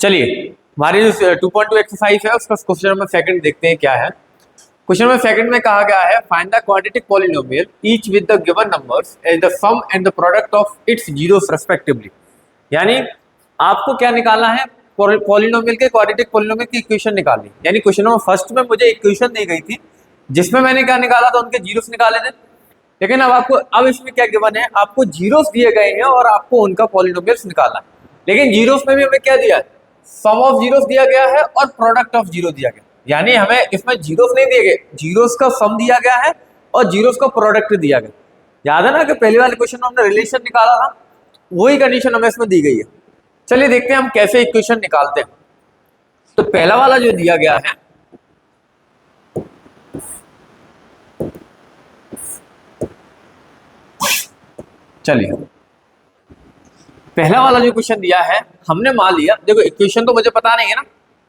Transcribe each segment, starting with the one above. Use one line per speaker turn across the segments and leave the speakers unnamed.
चलिए हमारी जो 2.2 एक्सरसाइज है उसका क्वेश्चन नंबर सेकंड देखते हैं क्या है। क्वेश्चन नंबर सेकंड में कहा गया है find the quadratic polynomial each with the given numbers as the sum and the product of its zeros respectively. यानी आपको क्या निकालना है, पॉलिनोमियल के क्वाड्रेटिक पॉलिनोमियल की इक्वेशन निकालनी। यानी क्वेश्चन नंबर फर्स्ट में मुझे इक्वेशन दी गई थी जिसमें मैंने क्या निकाला था, उनके जीरोस निकाले थे। लेकिन अब इसमें क्या गिवन है, आपको जीरोस दिए गए हैं और आपको उनका पॉलिनोमियल्स निकालना है। लेकिन जीरोस में भी हमें क्या दिया है, सम ऑफ जीरोस दिया गया है और प्रोडक्ट ऑफ जीरो दिया गया। यानी हमें इसमें जीरोस नहीं दिए गए, जीरोस का सम दिया गया है और जीरोस का प्रोडक्ट दिया गया। याद है ना कि पहले वाले क्वेश्चन में हमने रिलेशन निकाला था, वही कंडीशन हमें इसमें दी गई है। चलिए देखते हैं हम कैसे इक्वेशन निकालते हैं। तो पहला वाला जो दिया गया है, चलिए पहला वाला जो क्वेश्चन दिया है हमने मान लिया, देखो इक्वेशन तो मुझे पता नहीं है ना,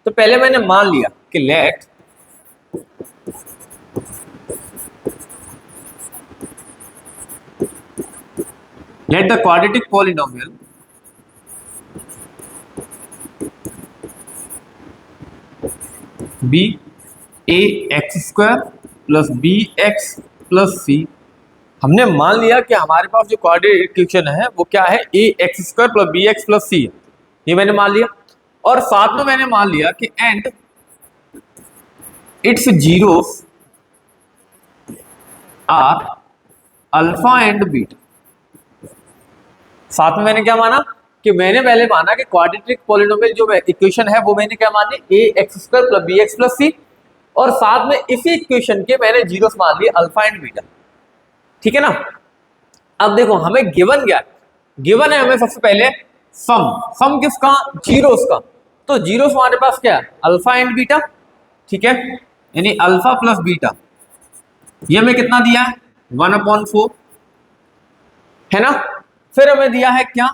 तो पहले मैंने मान लिया कि let the quadratic polynomial be A X square plus B X plus C. हमने मान लिया कि हमारे पास जो क्वाड्रेटिक इक्वेशन है वो क्या है, A X square plus B X plus C है। ये मैंने मान लिया और साथ में मैंने मान लिया कि and its zeros are alpha and beta. साथ में मैंने क्या माना कि मैंने पहले माना कि क्वाड्रेटिक पॉलिनोमियल जो इक्वेशन है वो मैंने क्या मानी, A X square plus B X plus C, और साथ में इसी इक्वेशन के मैंने जीरोस मान लिए अल्फा एंड बीटा। ठीक है ना। अब देखो हमें गिवन क्या है, गिवन है हमें सबसे पहले सम किसका, जीरोस का। तो जीरोस हमारे पास क्या है, अल्फा एंड बीटा। ठीक है, यानी अल्फा प्लस बीटा, ये हमें कितना दिया है 1/4 है ना। फिर हमें दिया है क्या,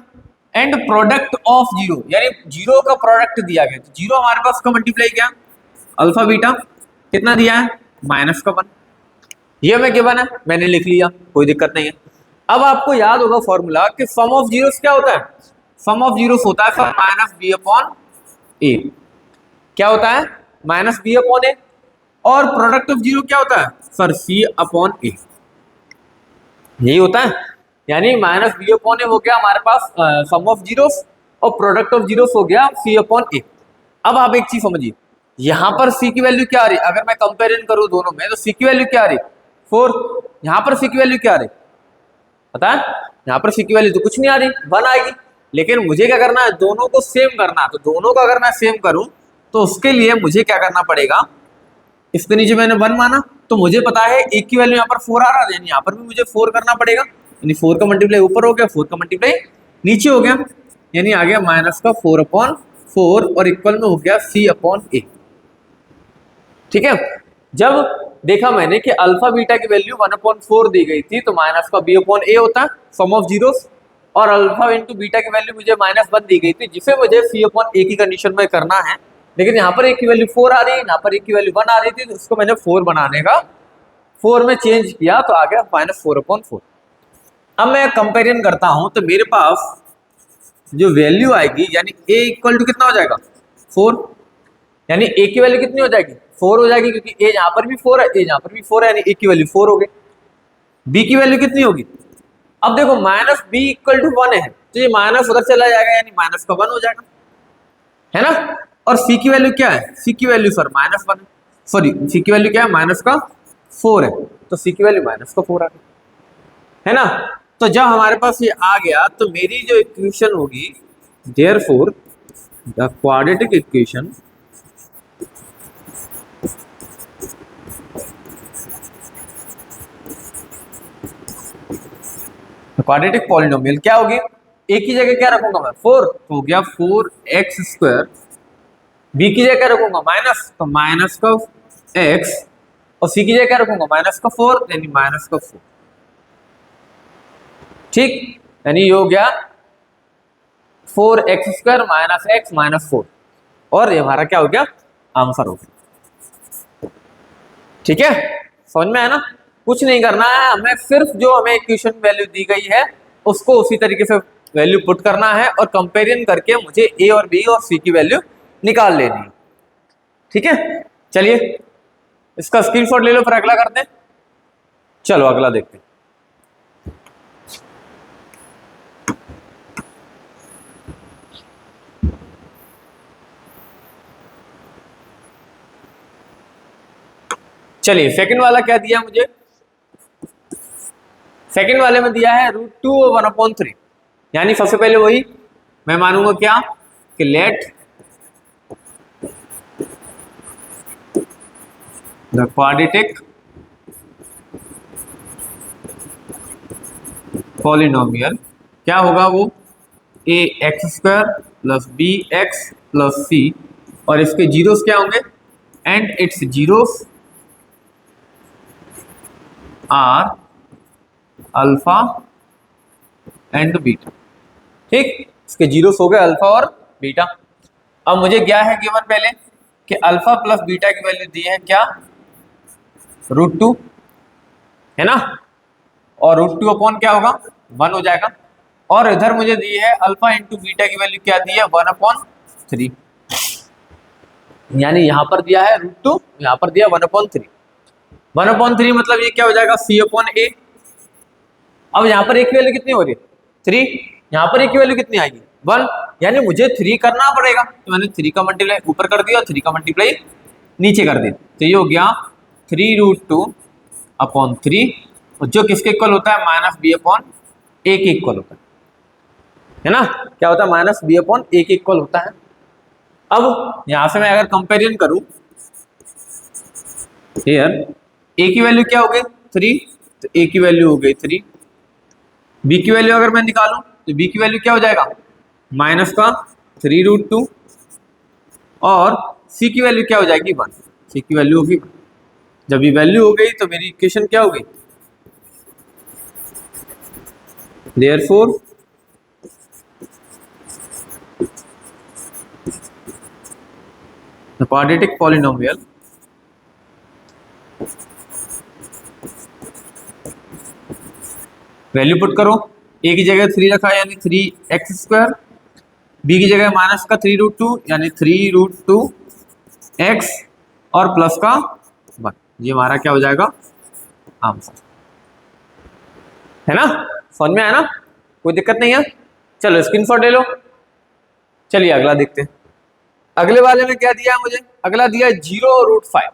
एंड प्रोडक्ट ऑफ जीरो, यानी जीरो का प्रोडक्ट दिया गया। जीरो हमारे पास का मल्टीप्लाई क्या, अल्फा बीटा, कितना दिया है -1। ये हमें गिवन है, मैंने लिख लिया, कोई दिक्कत नहीं है। अब आपको याद होगा फॉर्मूला कि सम ऑफ जीरोस क्या होता है, सम ऑफ जीरोस होता है -b/a। क्या होता है, -b/a। और प्रोडक्ट ऑफ जीरो क्या होता है सर, c/a। यही होता है, यानी -b/a हो गया हमारे पास सम ऑफ जीरोस और प्रोडक्ट ऑफ जीरोस हो गया c/a। अब आप एक चीज समझिए, यहां पर c की वैल्यू क्या आ रही, अगर मैं कंपेरिजन करूं दोनों में तो c की वैल्यू क्या आ रही 4, यहां पर c की वैल्यू क्या आ रही पता है, यहां पर c की वैल्यू तो कुछ नहीं आ रही 1 आएगी। लेकिन मुझे क्या करना है, दोनों को सेम करना है। तो दोनों को अगर मैं सेम करूं तो उसके लिए मुझे क्या करना पड़ेगा, इसके नीचे मैंने 1 माना तो मुझे पता है एक की वैल्यू यहाँ पर 4 आ रहा है, यानी यहाँ पर भी मुझे 4 करना पड़ेगा। यानी 4 का मल्टीप्लाई ऊपर हो गया, 4 का मल्टीप्लाई नीचे हो गया, यानी आ गया -4/4 और इक्वल में हो गया c/a। ठीक है, जब देखा मैंने कि अल्फा बीटा की वैल्यू 1/4 दी गई थी तो -b/a होता है सम ऑफ जीरोस, और अल्फा इंटू बीटा की वैल्यू मुझे -1 दी गई थी जिसे मुझे c/a की कंडीशन में करना है। लेकिन यहाँ पर एक की वैल्यू 4 आ रही है, यहाँ पर एक की वैल्यू 1 आ रही थी, तो उसको मैंने 4 बनाने का 4 में चेंज किया तो आ गया -4/4। अब मैं कंपेरिजन करता हूं तो मेरे पास जो वैल्यू आएगी, यानी a इक्वल टू कितना हो जाएगा 4, यानी a की वैल्यू कितनी हो जाएगी 4 हो जाएगी, क्योंकि a यहाँ पर भी 4 है, a यहाँ पर भी 4 है, यानी a की वैल्यू 4 हो गई। b की वैल्यू कितनी होगी, अब देखो -b इक्वल टू 1 है तो ये माइनस उधर चला जाएगा, यानी -1 हो जाएगा, है ना। और c की वैल्यू क्या है, c की वैल्यू सर -1 है, सॉरी c की वैल्यू क्या है -4 है, तो c की वैल्यू -4 आ गई, है ना। तो जब हमारे पास ये आ गया तो मेरी जो इक्वेशन होगी, therefore the quadratic equation quadratic polynomial क्या होगी, एक की जगह क्या रखूंगा मैं 4, तो हो गया 4x², b की जगह क्या रखूंगा माइनस, तो माइनस का x, और c की जगह क्या रखूंगा -4, यानी -4। ठीक, यानी ये हो गया 4x² - x -4, और ये हमारा क्या हो गया आंसर हो गया। ठीक है, समझ में आया ना। कुछ नहीं करना है हमें, सिर्फ जो हमें इक्वेशन वैल्यू दी गई है उसको उसी तरीके से वैल्यू पुट करना है और कंपेरिजन करके मुझे ए और बी और सी की वैल्यू निकाल लेनी है। ठीक है, चलिए इसका स्क्रीनशॉट ले लो, फिर अगला करते हैं। चलो अगला देखते हैं। चलिए सेकंड वाला क्या दिया मुझे, सेकंड वाले में दिया है √2 और 1/3। यानी सबसे पहले वही मैं मानूंगा क्या कि लेट द क्वाड्रेटिक पॉलिनोमियल क्या होगा, वो ax² + bx + c, और इसके जीरोस क्या होंगे, and its zeros are alpha and beta. ठीक, इसके जीरोस हो गए अल्फा और बीटा। अब मुझे क्या है गिवन पहले कि अल्फा प्लस बीटा की वैल्यू दी है क्या, √2 है ना, और √2 अपॉन क्या होगा 1 हो जाएगा। और इधर मुझे दी है अल्फा इंटू बीटा की वैल्यू क्या दी है 1/3, यानी यहां पर दिया है √2, यहां पर दिया 1/3। 1/3 मतलब ये क्या हो जाएगा c/a। अब यहाँ पर एक की वैल्यू कितनी हो रही है 3, यहाँ पर एक की वैल्यू कितनी आएगी 1, यानी मुझे 3 करना पड़ेगा। तो मैंने 3 का मल्टीप्लाई ऊपर कर दिया और 3 का मल्टीप्लाई नीचे कर दिया, तो ये हो गया 3√2/3, जो किसके इक्वल होता है -b/a के इक्वल होता है ना, क्या होता है -b/a के इक्वल होता है। अब यहां से मैं अगर कंपेरिजन करूं, हियर a की वैल्यू क्या हो गई 3, तो a की वैल्यू हो गई 3। b की वैल्यू अगर मैं निकालूं तो b की वैल्यू क्या हो जाएगा -3√2, और c की वैल्यू क्या हो जाएगी 1, c की वैल्यू होगी। जब ये वैल्यू हो गई तो मेरी इक्वेशन क्या हो गई, therefore the quadratic polynomial value put करो, a की जगह 3 रखा यानी 3x², b की जगह माइनस का 3√2 यानी 3√2x, और प्लस का 1, ये हमारा क्या हो जाएगा आंसर, है ना। समझ में आया ना, कोई दिक्कत नहीं है। चलो स्क्रीनशॉट ले लो। चलिए अगला देखते हैं। अगले वाले में क्या दिया है मुझे, अगला दिया है 0√5।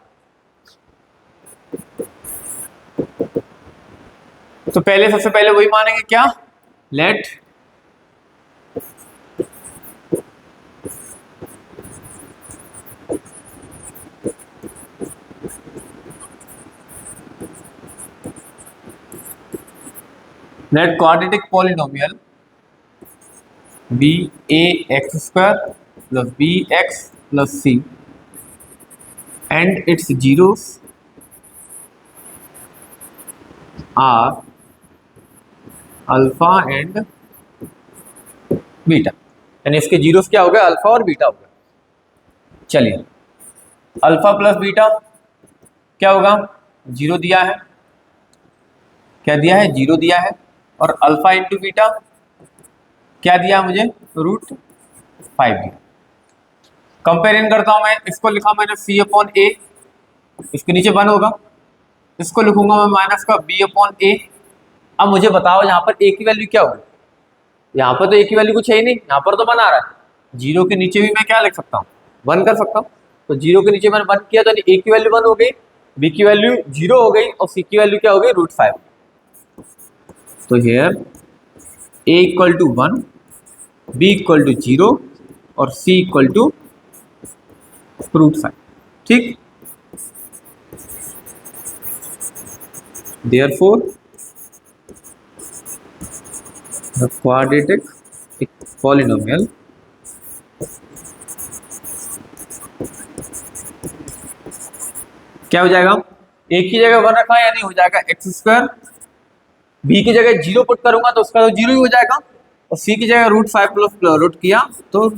तो पहले सबसे पहले वही मानेंगे क्या, let quadratic polynomial ax² + bx + c and its zeros are alpha and beta, यानी इसके जीरोस क्या हो गए अल्फा और बीटा हो गया। चलिए अल्फा प्लस बीटा क्या होगा, 0 दिया है, क्या दिया है 0 दिया है, और अल्फा इंटू बीटा क्या दिया मुझे √5 दिया। कंपेरिजन करता हूं मैं, इसको लिखा मैंने c/a, इसके नीचे 1 होगा, इसको लिखूंगा मैं माइनस का b/a। अब मुझे बताओ यहाँ पर a की वैल्यू क्या होगी, यहाँ पर तो a की वैल्यू कुछ है ही नहीं, यहाँ पर तो 1 आ रहा है, 0 के नीचे भी मैं क्या लिख सकता हूँ 1 कर सकता हूँ। तो 0 के नीचे मैंने 1 किया तो a की वैल्यू 1 हो गई, b की वैल्यू 0 हो गई, और c की वैल्यू क्या हो गई √5। तो हियर a = 1, b = 0 और c = √5। ठीक, therefore the quadratic polynomial क्या हो जाएगा, a की जगह 1 रखा यानी हो जाएगा x², b की जगह 0 पुट करूंगा तो उसका तो 0 ही हो जाएगा, और c की जगह √5 प्लस रूट किया तो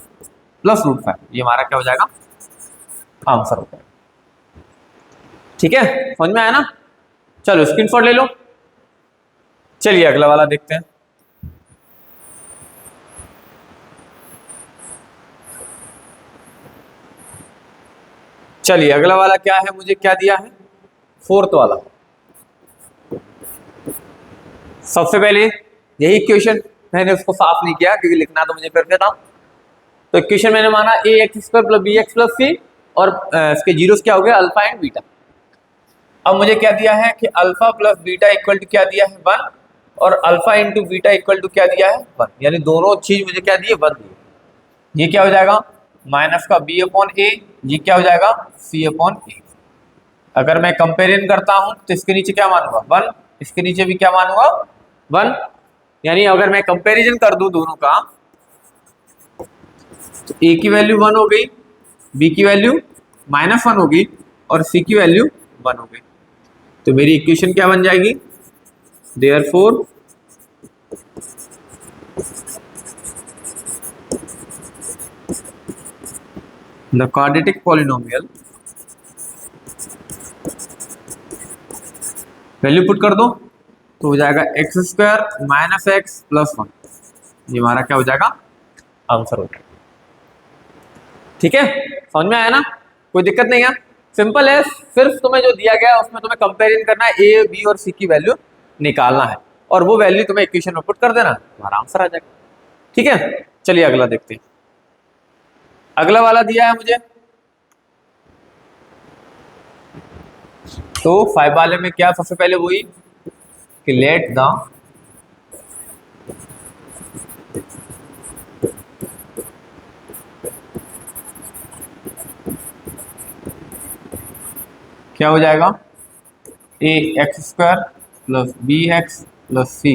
+√5, ये हमारा क्या हो जाएगा आंसर हो जाएगा। ठीक है, समझ में आया ना। चलो स्क्रीनशॉट ले लो। चलिए अगला वाला देखते हैं। चलिए अगला वाला क्या है, मुझे क्या दिया है, फोर्थ वाला। सबसे पहले यही इक्वेशन, मैंने उसको साफ नहीं किया क्योंकि लिखना तो मुझे करके था। तो इक्वेशन मैंने माना A X square plus B X plus C, और इसके जीरोस क्या हो गया, अल्फा एंड बीटा। अब मुझे क्या दिया है कि alpha plus beta equal to क्या दिया है, 1, और alpha into beta equal to क्या दिया है, 1। यानी दोनों चीज मुझे क्या दिए, 1 दिए। ये क्या हो जाएगा, माइनस का बी अपॉन ए, ये क्या हो जाएगा, सी अपॉन ए। अगर मैं कंपेरिजन करता हूं तो इसके नीचे क्या मानूंगा, 1, इसके नीचे भी क्या मानूंगा, 1। यानी अगर मैं कंपेरिजन कर दूं दोनों का, तो ए की वैल्यू 1 हो गई, बी की वैल्यू -1 होगी, और सी की वैल्यू 1 हो गई। तो मेरी इक्वेशन क्या बन जाएगी, therefore the quadratic polynomial, value put कर दो तो हो जाएगा x square minus x plus 1। ये हमारा क्या हो जाएगा, आंसर हो जाएगा। ठीक है, समझ में आया ना, कोई दिक्कत नहीं है, सिंपल है। सिर्फ तुम्हें जो दिया गया है उसमें तुम्हें कंपेरिजन करना है, ए बी और सी की वैल्यू निकालना है, और वो वैल्यू तुम्हें इक्वेशन में पुट कर देना, तुम्हारा आंसर आ जाएगा। ठीक है, चलिए अगला देखते हैं। अगला वाला दिया है मुझे, तो 5 वाले में क्या, सबसे पहले वही कि लेट द क्या हो जाएगा, A X square plus B X plus C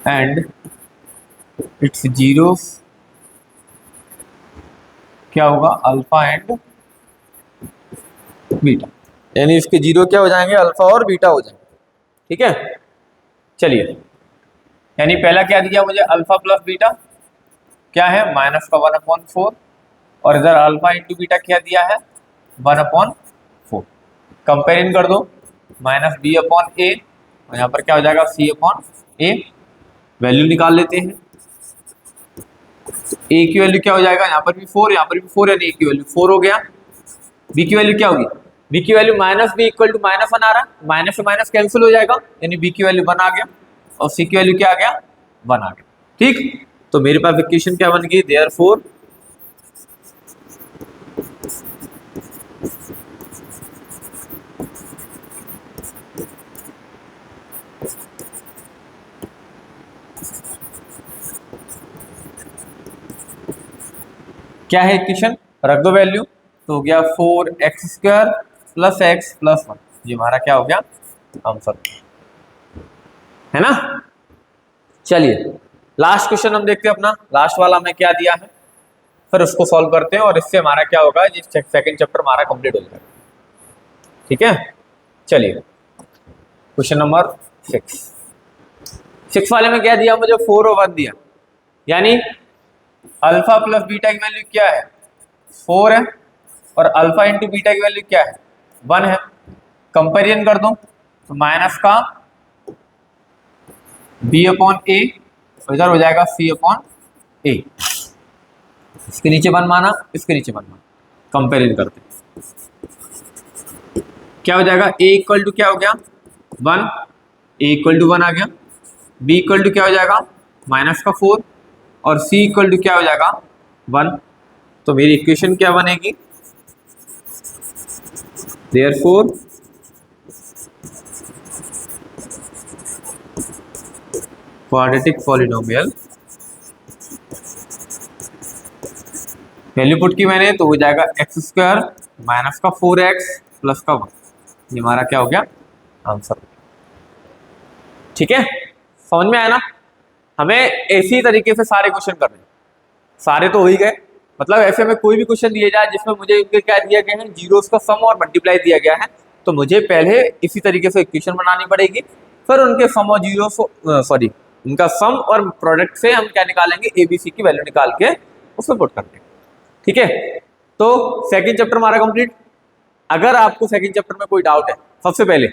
and its zeros क्या होगा, अल्फा एंड बीटा। यानी इसके जीरो क्या हो जाएंगे, अल्फा और बीटा हो जाएंगे। ठीक है, चलिए, यानी पहला क्या दिया मुझे, अल्फा प्लस बीटा क्या है, माइनस का 1/4, और इधर अल्फा इंटू बीटा क्या दिया है, 1/4। कंपेरिजन कर दो, माइनस बी अपॉन ए, और यहाँ पर क्या हो जाएगा, सी अपॉन ए। वैल्यू निकाल लेते हैं, ए की वैल्यू क्या हो जाएगा, यहाँ पर भी 4, यहाँ पर भी 4, यानी ए की वैल्यू 4 हो गया। बी की वैल्यू क्या होगी, बी की value minus B equal to -1 आ रहा है, माइनस से माइनस कैंसिल हो जाएगा, यानी बी की वैल्यू 1 आ गया, और सी की वैल्यू क्या आ गया, 1 आ गया। ठीक, तो मेरे पास इक्वेशन क्या बन गई, देयरफॉर क्या है इक्वेशन, रख दो वैल्यू, तो हो गया 4x² प्लस एक्स प्लस 1। ये हमारा क्या हो गया, आंसर है ना। चलिए लास्ट क्वेश्चन हम देखते हैं अपना, लास्ट वाला हमें क्या दिया है, फिर उसको सॉल्व करते हैं, और इससे हमारा क्या होगा, ये सेकंड चैप्टर हमारा कंप्लीट हो जाएगा। ठीक है, चलिए क्वेश्चन नंबर 6 वाले में क्या दिया मुझे, 4 और 1 दिया। यानी अल्फा प्लस बीटा की वैल्यू क्या है, 4 है, और अल्फा इंटू बीटा की वैल्यू क्या है, 1 है। कंपेरिजन कर दो तो माइनस का बी अपॉन ए, इधर हो जाएगा सी अपॉन ए। इसके नीचे 1 माना, इसके नीचे 1 माना, कंपेरिजन करते क्या हो जाएगा, ए इक्वल टू क्या हो गया, 1, ए इक्वल टू 1 आ गया, बी इक्वल टू क्या हो जाएगा, माइनस का 4, और सी इक्वल टू क्या हो जाएगा, 1। तो मेरी इक्वेशन क्या बनेगी, therefore quadratic polynomial, value put की मैंने, तो हो जाएगा x² माइनस का 4x प्लस का 1। ये हमारा क्या हो गया, आंसर। ठीक है, समझ में आया ना। हमें इसी तरीके से सारे क्वेश्चन करने, सारे तो हो ही गए, मतलब ऐसे में कोई भी क्वेश्चन दिए जाए जिसमें मुझे इनके क्या दिया गया है, जीरोस का सम और मल्टीप्लाई दिया गया है, तो मुझे पहले इसी तरीके से इक्वेशन बनानी पड़ेगी, फिर उनके सम और जीरोस, सॉरी उनका सम और प्रोडक्ट से हम क्या निकालेंगे, एबीसी की वैल्यू निकाल के उसमें पुट करते हैं। ठीक है, तो सेकंड चैप्टर हमारा कंप्लीट। अगर आपको सेकंड चैप्टर में कोई डाउट है, सबसे पहले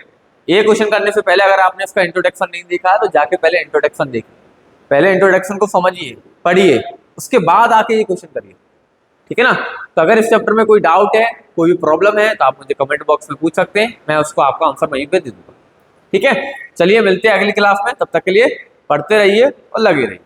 ये क्वेश्चन करने से पहले अगर आपने इसका इंट्रोडक्शन नहीं देखा है तो जाके पहले इंट्रोडक्शन देखिए, पहले इंट्रोडक्शन को समझिए, पढ़िए, उसके बाद आके ये क्वेश्चन करिए। ठीक है ना। तो अगर इस चैप्टर में कोई डाउट है, कोई भी प्रॉब्लम है, तो आप मुझे कमेंट बॉक्स में पूछ सकते हैं, मैं उसको आपका आंसर वहीं पे दे दूंगा। ठीक है, चलिए मिलते हैं अगली क्लास में, तब तक के लिए पढ़ते रहिए और लगे रहिए।